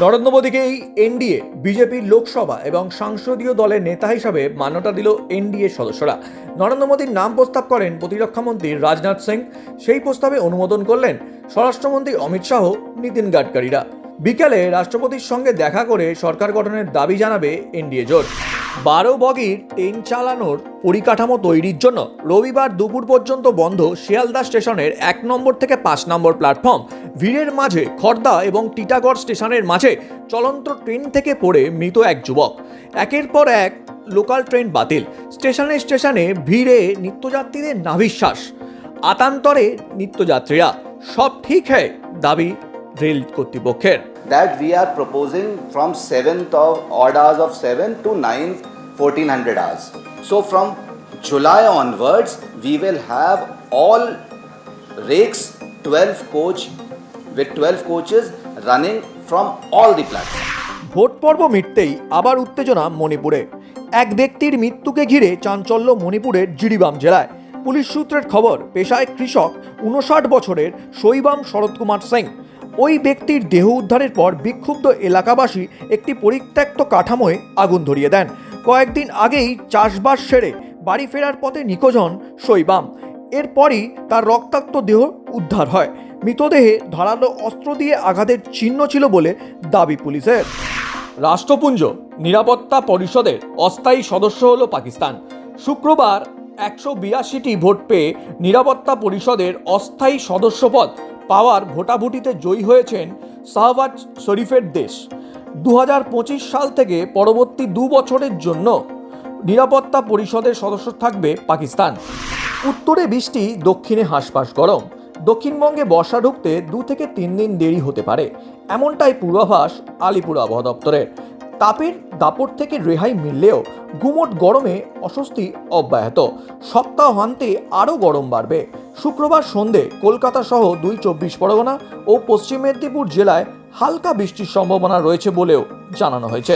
Narendra মোদীকেই NDA বিজেপির লোকসভা এবং সংসদীয় দলের নেতা হিসাবে মান্যতা দিল এনডিএ সদস্যরা। নরেন্দ্র মোদীর নাম প্রস্তাব করেন প্রতিরক্ষামন্ত্রী রাজনাথ সিং। সেই প্রস্তাবে অনুমোদন করলেন স্বরাষ্ট্রমন্ত্রী অমিত শাহ, নীতিন গাডকারিরা। বিকালে রাষ্ট্রপতির সঙ্গে দেখা করে সরকার গঠনের দাবি জানাবে এনডিএ জোট। 12 বগির ট্রেন চালানোর পরিকাঠামো তৈরির জন্য রবিবার দুপুর পর্যন্ত বন্ধ শিয়ালদা স্টেশনের 1 নম্বর থেকে 5 নম্বর প্ল্যাটফর্ম। ভিড়ের মাঝে খড়দা এবং টিটাগড় স্টেশনের মাঝে চলন্ত ট্রেন থেকে পড়ে মৃত এক যুবক। একের পর এক লোকাল ট্রেন বাতিল। স্টেশনে স্টেশনে ভিড়ে নিত্যযাত্রীদের নাভিশ্বাস। আতান্তরে নিত্যযাত্রীরা। সব ঠিক হয় দাবি রেল কর্তৃপক্ষের। That we are proposing from 7th of odd hours of 7 to 9th 1400 hours. So from July onwards we will have all rakes 12 coach with 12 coaches running from all the platforms. Vote পর্ব মিটতেই আবার উত্তেজনা মণিপুরে। এক ব্যক্তির মৃত্যুকে ঘিরে চাঞ্চল্য মণিপুরের জিরিবাম জেলায়। পুলিশ সূত্রের খবর, পেশায় কৃষক 59 বছরের শৈবাম শরৎ কুমার সিং। ওই ব্যক্তির দেহ উদ্ধারের পর বিক্ষুব্ধ এলাকাবাসী একটি পরিত্যক্ত কাঠামোয় আগুন ধরিয়ে দেন। কয়েকদিন আগেই চাষবাস সেরে বাড়ি ফেরার পথে নিখোঁজ হন শৈবাম। এরপরই তার রক্তাক্ত দেহ উদ্ধার হয়। মৃতদেহে ধারালো অস্ত্র দিয়ে আঘাতের চিহ্ন ছিল বলে দাবি পুলিশের। রাষ্ট্রপুঞ্জ নিরাপত্তা পরিষদের অস্থায়ী সদস্য হল পাকিস্তান। শুক্রবার 182টি ভোট পেয়ে নিরাপত্তা পরিষদের অস্থায়ী সদস্যপদ পাওয়ার ভোটাভুটিতে জয়ী হয়েছেন শাহবাজ শরীফের দেশ। 2025 সাল থেকে পরবর্তী 2 বছরের জন্য নিরাপত্তা পরিষদের সদস্য থাকবে পাকিস্তান। উত্তরে বৃষ্টি, দক্ষিণে হাঁসফাঁস গরম। দক্ষিণবঙ্গে বর্ষা ঢুকতে 2 থেকে 3 দিন দেরি হতে পারে, এমনটাই পূর্বাভাস আলিপুর আবহাওয়া দপ্তরের। তাপের দাপট থেকে রেহাই মিললেও গুমোট গরমে অস্বস্তি অব্যাহত। সপ্তাহান্তে আরও গরম বাড়বে। শুক্রবার সন্ধে কলকাতা সহ 2 24 পরগনা ও পশ্চিম মেদিনীপুর জেলায় হালকা বৃষ্টির সম্ভাবনা রয়েছে বলেও জানানো হয়েছে।